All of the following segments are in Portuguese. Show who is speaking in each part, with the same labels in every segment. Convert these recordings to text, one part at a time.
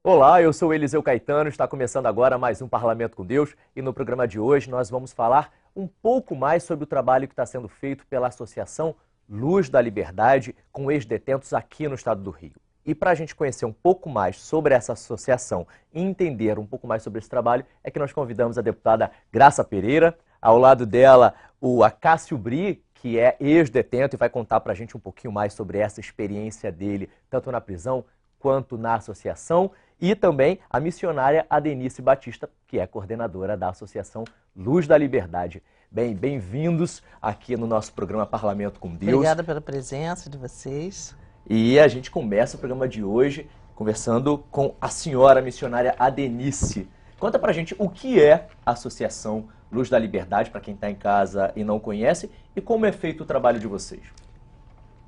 Speaker 1: Olá, eu sou Eliseu Caetano, está começando agora mais um Parlamento com Deus e no programa de hoje nós vamos falar um pouco mais sobre o trabalho que está sendo feito pela Associação Luz da Liberdade com ex-detentos aqui no estado do Rio. E para a gente conhecer um pouco mais sobre essa associação e entender um pouco mais sobre esse trabalho, é que nós convidamos a deputada Graça Pereira, ao lado dela o Acácio Bri, que é ex-detento e vai contar para a gente um pouquinho mais sobre essa experiência dele, tanto na prisão quanto na associação, e também a missionária Adenice Batista, que é coordenadora da Associação Luz da Liberdade. Bem-vindos aqui no nosso programa Parlamento com Deus.
Speaker 2: Obrigada pela presença de vocês.
Speaker 1: E a gente começa o programa de hoje conversando com a senhora missionária Adenice. Conta pra gente o que é a Associação Luz da Liberdade, para quem está em casa e não conhece, e como é feito o trabalho de vocês.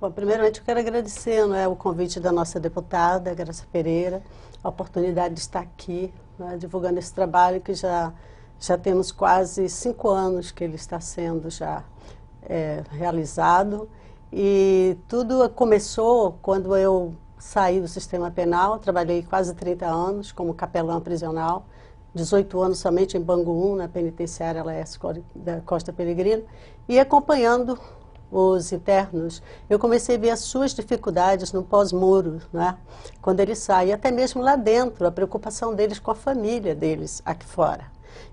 Speaker 3: Bom, primeiramente eu quero agradecer o convite da nossa deputada, Graça Pereira, a oportunidade de estar aqui, divulgando esse trabalho que já temos quase 5 anos que ele está sendo já realizado. E tudo começou quando eu saí do sistema penal, trabalhei quase 30 anos como capelã prisional, 18 anos somente em Bangu 1, na penitenciária Laércio da Costa Peregrino, e acompanhando os internos, eu comecei a ver as suas dificuldades no pós-muro, né? Quando eles saem, até mesmo lá dentro, a preocupação deles com a família deles aqui fora.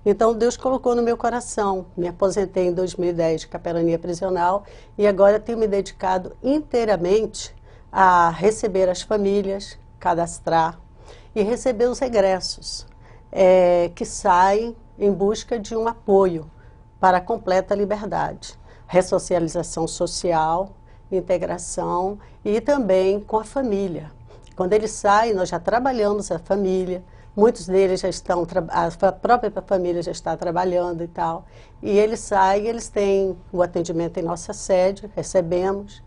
Speaker 3: Então Deus colocou no meu coração, me aposentei em 2010 de capelania prisional e agora tenho me dedicado inteiramente a receber as famílias, cadastrar e receber os egressos que saem em busca de um apoio para a completa liberdade. Ressocialização social, integração e também com a família. Quando eles saem, nós já trabalhamos a família, muitos deles já estão, a própria família já está trabalhando e tal, e eles saem, eles têm o atendimento em nossa sede, recebemos,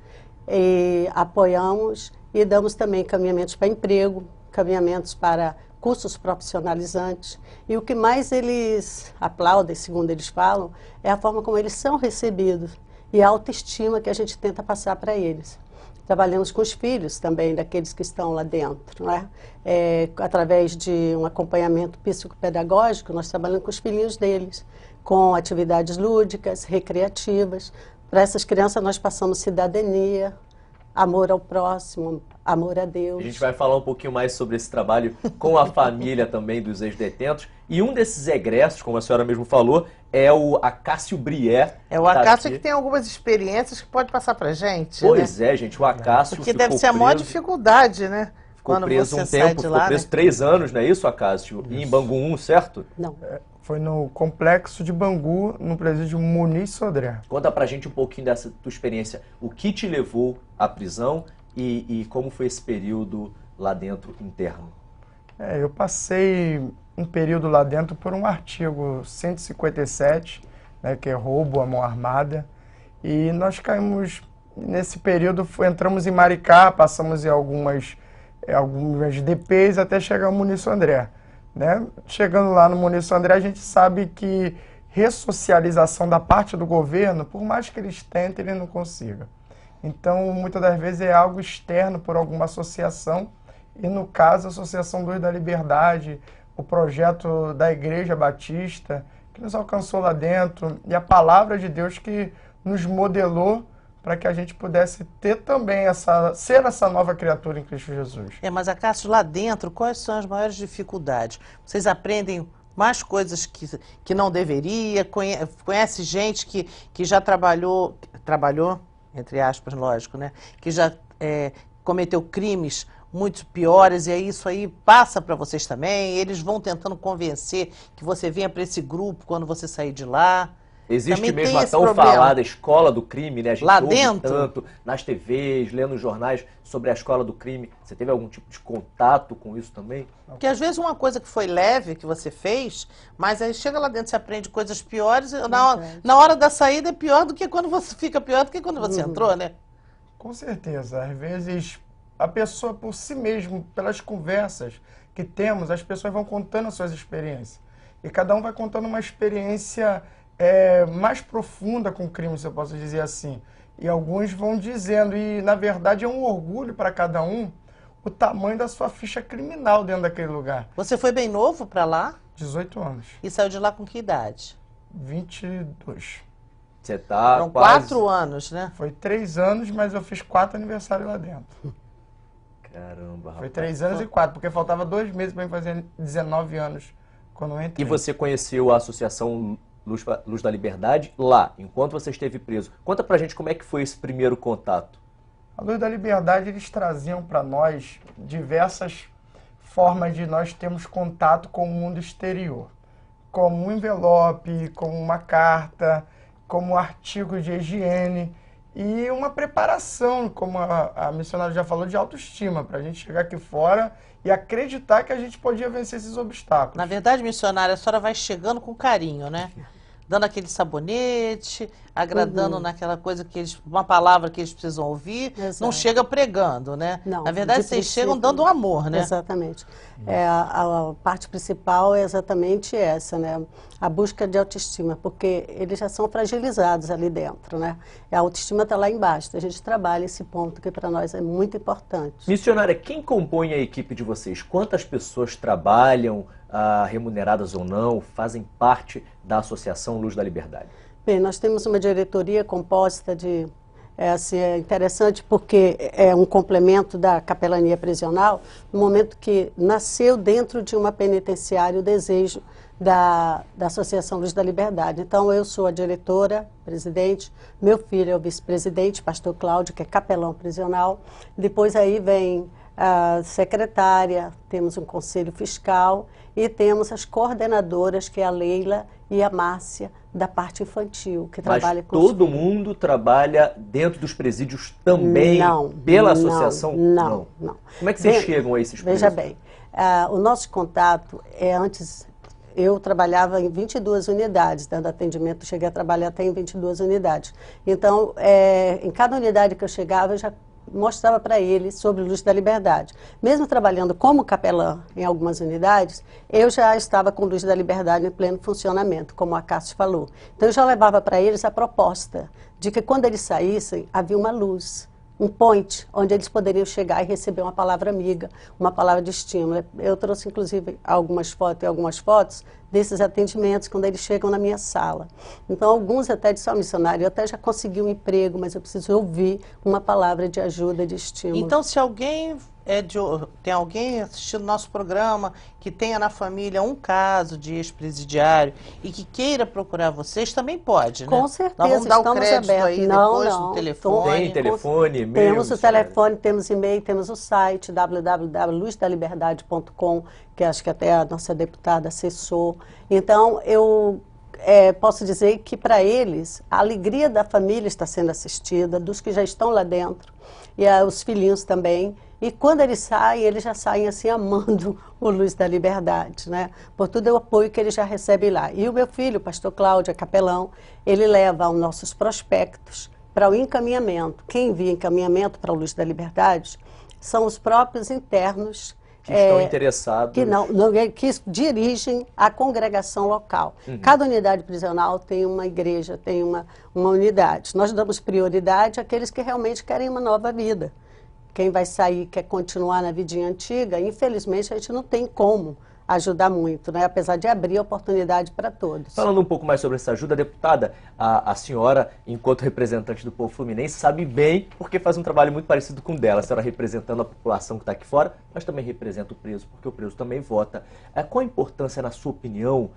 Speaker 3: e apoiamos e damos também encaminhamentos para emprego, encaminhamentos para cursos profissionalizantes, e o que mais eles aplaudem, segundo eles falam, é a forma como eles são recebidos e a autoestima que a gente tenta passar para eles. Trabalhamos com os filhos também, daqueles que estão lá dentro, não é? Através de um acompanhamento psicopedagógico, nós trabalhamos com os filhinhos deles, com atividades lúdicas, recreativas. Para essas crianças nós passamos cidadania, amor ao próximo, amor a Deus.
Speaker 1: A gente vai falar um pouquinho mais sobre esse trabalho com a família também dos ex-detentos. E um desses egressos, como a senhora mesmo falou, é o Acácio Brié.
Speaker 2: É o Acácio que tem algumas experiências que pode passar pra gente.
Speaker 1: Pois
Speaker 2: né?
Speaker 1: é, gente, o Acácio
Speaker 2: Porque deve ser a maior dificuldade, né?
Speaker 1: Ficou
Speaker 2: Quando
Speaker 1: preso
Speaker 2: você
Speaker 1: um
Speaker 2: sai
Speaker 1: tempo,
Speaker 2: de
Speaker 1: ficou
Speaker 2: lá,
Speaker 1: preso
Speaker 2: né?
Speaker 1: 3 anos, não é isso, Acácio? E em Bangu 1, certo?
Speaker 3: Não.
Speaker 4: Foi no complexo de Bangu, no presídio Muniz Sodré.
Speaker 1: Conta pra gente um pouquinho dessa tua experiência. O que te levou à prisão e como foi esse período lá dentro interno?
Speaker 4: Eu passei um período lá dentro por um artigo 157, né, que é roubo à mão armada. E nós caímos, nesse período, entramos em Maricá, passamos em algumas DPs até chegar ao Muniz Sodré. Né? Chegando lá no Muniz Sodré, a gente sabe que ressocialização da parte do governo, por mais que eles tentem, ele não consiga. Então, muitas das vezes é algo externo por alguma associação, e no caso, a Associação Luz da Liberdade, o projeto da Igreja Batista, que nos alcançou lá dentro, e a palavra de Deus que nos modelou para que a gente pudesse ter também ser essa nova criatura em Cristo Jesus.
Speaker 2: Mas Acácio, lá dentro, quais são as maiores dificuldades? Vocês aprendem mais coisas que não deveria? Conhece gente que já trabalhou, entre aspas, lógico, né? Que já cometeu crimes muito piores, e isso aí passa para vocês também? Eles vão tentando convencer que você venha para esse grupo quando você sair de lá?
Speaker 1: Existe
Speaker 2: Também
Speaker 1: mesmo a
Speaker 2: tem
Speaker 1: tão
Speaker 2: esse problema.
Speaker 1: falada escola do crime, né? A gente
Speaker 2: Lá
Speaker 1: ouve
Speaker 2: dentro?
Speaker 1: tanto nas TVs, lendo nos jornais sobre a escola do crime. Você teve algum tipo de contato com isso também?
Speaker 2: Porque às vezes uma coisa que foi leve, que você fez, mas aí chega lá dentro, você aprende coisas piores, na hora da saída é pior do que quando você fica pior do que quando você entrou, né?
Speaker 4: Com certeza. Às vezes, a pessoa por si mesmo, pelas conversas que temos, as pessoas vão contando as suas experiências. E cada um vai contando uma experiência mais profunda com o crime, se eu posso dizer assim. E alguns vão dizendo, e na verdade é um orgulho para cada um, o tamanho da sua ficha criminal dentro daquele lugar.
Speaker 2: Você foi bem novo para lá
Speaker 4: 18 anos,
Speaker 2: e saiu de lá com que idade?
Speaker 4: 22.
Speaker 1: Você tá
Speaker 2: Foram
Speaker 1: quase...
Speaker 2: 4 anos, né?
Speaker 4: Foi 3 anos, mas eu fiz 4 aniversários lá dentro.
Speaker 1: Caramba,
Speaker 4: Foi
Speaker 1: rapaz.
Speaker 4: 3 anos e 4, porque faltava 2 meses para mim fazer 19 anos quando eu
Speaker 1: E
Speaker 4: entrei.
Speaker 1: você conheceu a Associação Luz da Liberdade lá, enquanto você esteve preso. Conta pra gente como é que foi esse primeiro contato.
Speaker 4: A Luz da Liberdade, eles traziam para nós diversas formas de nós termos contato com o mundo exterior. Como um envelope, como uma carta, como artigos de higiene e uma preparação, como a missionária já falou, de autoestima, para a gente chegar aqui fora e acreditar que a gente podia vencer esses obstáculos.
Speaker 2: Na verdade, missionária, a senhora vai chegando com carinho, né? Dando aquele sabonete, agradando naquela coisa que eles, uma palavra que eles precisam ouvir, não
Speaker 3: Exato.
Speaker 2: chega pregando, né?
Speaker 3: Não,
Speaker 2: Na verdade,
Speaker 3: de
Speaker 2: vocês
Speaker 3: princípio,
Speaker 2: chegam dando amor, né?
Speaker 3: Exatamente. A parte principal é exatamente essa, né? A busca de autoestima, porque eles já são fragilizados ali dentro, né? A autoestima está lá embaixo. A gente trabalha esse ponto que para nós é muito importante.
Speaker 1: Missionária, quem compõe a equipe de vocês? Quantas pessoas trabalham, remuneradas ou não, fazem parte da Associação Luz da Liberdade?
Speaker 3: Bem, nós temos uma diretoria composta de... é interessante porque é um complemento da capelania prisional, no momento que nasceu dentro de uma penitenciária o desejo da Associação Luz da Liberdade. Então, eu sou a diretora, presidente, meu filho é o vice-presidente, pastor Cláudio, que é capelão prisional. Depois aí vem a secretária, temos um conselho fiscal e temos as coordenadoras, que é a Leila e a Márcia, da parte infantil, que trabalha com
Speaker 1: todo mundo trabalha dentro dos presídios também pela associação?
Speaker 3: Não.
Speaker 1: Como é que vocês chegam a esses presos?
Speaker 3: Veja bem, o nosso contato é antes... Eu trabalhava em 22 unidades, dando atendimento, cheguei a trabalhar até em 22 unidades. Então, em cada unidade que eu chegava, eu já mostrava para ele sobre Luz da Liberdade. Mesmo trabalhando como capelã em algumas unidades, eu já estava com Luz da Liberdade em pleno funcionamento, como a Cássio falou. Então, eu já levava para eles a proposta de que quando eles saíssem, havia uma luz, um point, onde eles poderiam chegar e receber uma palavra amiga, uma palavra de estímulo. Eu trouxe, inclusive, algumas fotos desses atendimentos, quando eles chegam na minha sala. Então, alguns até disseram, missionário, eu até já consegui um emprego, mas eu preciso ouvir uma palavra de ajuda, de estímulo.
Speaker 2: Então, se alguém tem alguém assistindo nosso programa que tenha na família um caso de ex-presidiário e que queira procurar vocês, também pode, né?
Speaker 3: Com certeza,
Speaker 2: Nós vamos dar o
Speaker 3: estamos
Speaker 2: crédito
Speaker 3: abertos.
Speaker 2: aí
Speaker 3: Não,
Speaker 2: depois
Speaker 3: não.
Speaker 2: do telefone.
Speaker 1: Tem telefone, e-mail?
Speaker 3: Temos o telefone, temos e-mail, temos o site www.luzdaliberdade.com, que acho que até a nossa deputada acessou. Então, eu posso dizer que para eles a alegria da família está sendo assistida, dos que já estão lá dentro, e os filhinhos também. E quando eles já saem assim amando o Luz da Liberdade, né? Por todo o apoio que eles já recebem lá. E o meu filho, o pastor Cláudio, é capelão, ele leva os nossos prospectos para o encaminhamento. Quem envia encaminhamento para o Luz da Liberdade são os próprios internos
Speaker 1: que estão interessados.
Speaker 3: Que dirigem a congregação local. Cada unidade prisional tem uma igreja, tem uma unidade. Nós damos prioridade àqueles que realmente querem uma nova vida. Quem vai sair quer continuar na vidinha antiga, infelizmente a gente não tem como ajudar muito, né? Apesar de abrir a oportunidade para todos.
Speaker 1: Falando um pouco mais sobre essa ajuda, deputada, a senhora, enquanto representante do povo fluminense, sabe bem porque faz um trabalho muito parecido com o dela. A senhora representando a população que está aqui fora, mas também representa o preso, porque o preso também vota. Qual a importância, na sua opinião,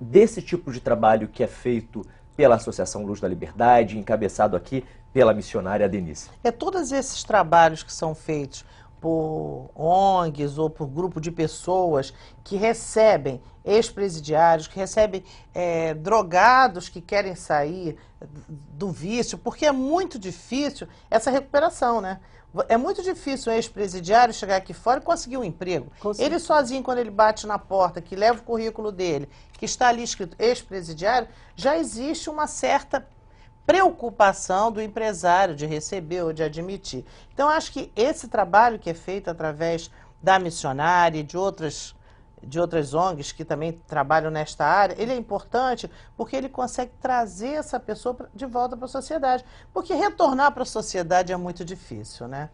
Speaker 1: desse tipo de trabalho que é feito pela Associação Luz da Liberdade, encabeçado aqui pela missionária Denise?
Speaker 2: Todos esses trabalhos que são feitos por ONGs ou por grupo de pessoas que recebem ex-presidiários, que recebem drogados que querem sair do vício, porque é muito difícil essa recuperação, né? É muito difícil um ex-presidiário chegar aqui fora e conseguir um emprego. Ele sozinho, quando ele bate na porta, que leva o currículo dele, que está ali escrito ex-presidiário, já existe uma certa preocupação do empresário de receber ou de admitir. Então, acho que esse trabalho que é feito através da missionária e de outras ONGs que também trabalham nesta área, ele é importante porque ele consegue trazer essa pessoa de volta para a sociedade. Porque retornar para a sociedade é muito difícil, né?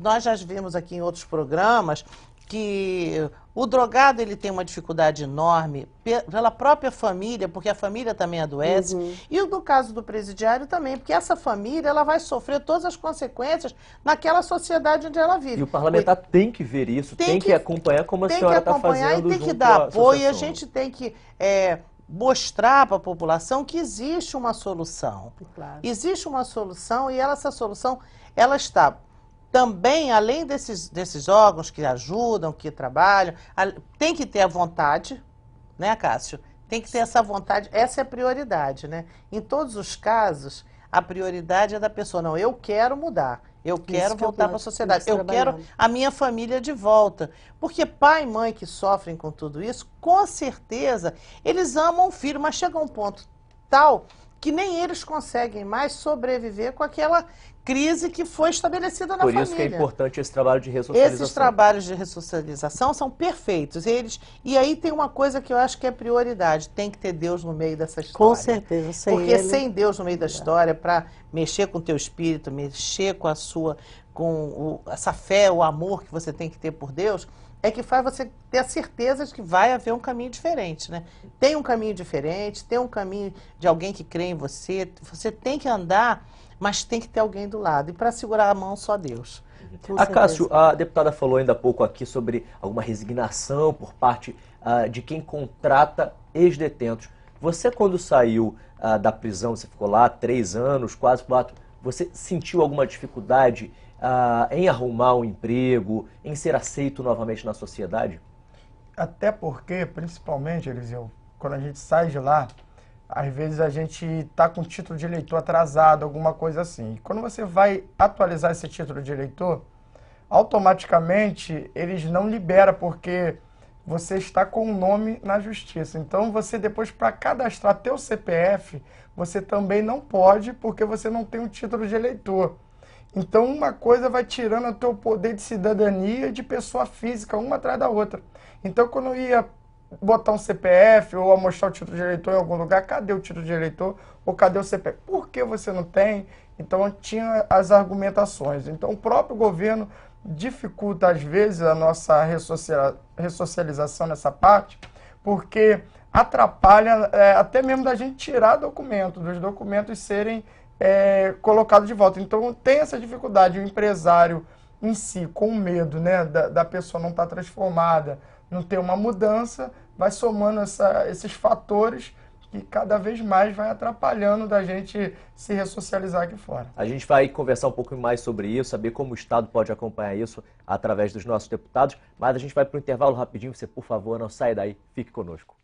Speaker 2: Nós já vimos aqui em outros programas que o drogado ele tem uma dificuldade enorme pela própria família, porque a família também adoece, e no caso do presidiário também, porque essa família ela vai sofrer todas as consequências naquela sociedade onde ela vive.
Speaker 1: E o parlamentar tem que ver isso, tem que acompanhar como a senhora está fazendo.
Speaker 2: Tem que dar apoio, e a gente tem que mostrar para a população que existe uma solução.
Speaker 3: Claro.
Speaker 2: Existe uma solução e essa solução ela está também, além desses órgãos que ajudam, que trabalham, tem que ter a vontade, né, Cássio? Tem que ter essa vontade, essa é a prioridade, né? Em todos os casos, a prioridade é da pessoa. Não, eu quero mudar, eu quero voltar para a sociedade, eu quero a minha família de volta. Porque pai e mãe que sofrem com tudo isso, com certeza, eles amam o filho, mas chega um ponto tal que nem eles conseguem mais sobreviver com aquela crise que foi estabelecida na família.
Speaker 1: Por isso que é importante esse trabalho de ressocialização.
Speaker 2: Esses trabalhos de ressocialização são perfeitos. E aí tem uma coisa que eu acho que é prioridade, tem que ter Deus no meio dessa história.
Speaker 3: Com certeza.
Speaker 2: Porque sem Deus no meio da história, para mexer com o teu espírito, mexer com essa fé, o amor que você tem que ter por Deus, é que faz você ter a certeza de que vai haver um caminho diferente, né? Tem um caminho diferente, tem um caminho de alguém que crê em você, você tem que andar, mas tem que ter alguém do lado. E para segurar a mão, só Deus.
Speaker 1: Cássio, a deputada falou ainda há pouco aqui sobre alguma resignação por parte de quem contrata ex-detentos. Você, quando saiu da prisão, você ficou lá 3 anos, quase 4, você sentiu alguma dificuldade em arrumar um emprego, em ser aceito novamente na sociedade?
Speaker 4: Até porque, principalmente, Eliseu, quando a gente sai de lá, às vezes a gente está com o título de eleitor atrasado, alguma coisa assim. E quando você vai atualizar esse título de eleitor, automaticamente eles não liberam, porque você está com o nome na justiça. Então você depois, para cadastrar teu CPF, você também não pode, porque você não tem o título de eleitor. Então uma coisa vai tirando o teu poder de cidadania de pessoa física, uma atrás da outra. Então quando eu ia botar um CPF ou mostrar o título de eleitor em algum lugar, cadê o título de eleitor ou cadê o CPF? Por que você não tem? Então tinha as argumentações. Então o próprio governo dificulta às vezes a nossa ressocialização nessa parte, porque atrapalha até mesmo da gente tirar dos documentos serem colocados de volta. Então tem essa dificuldade, o empresário em si, com medo, né, da pessoa não estar transformada, não ter uma mudança, vai somando esses fatores que cada vez mais vai atrapalhando da gente se ressocializar aqui fora.
Speaker 1: A gente vai conversar um pouco mais sobre isso, saber como o Estado pode acompanhar isso através dos nossos deputados, mas a gente vai para o intervalo rapidinho, você, por favor, não saia daí, fique conosco.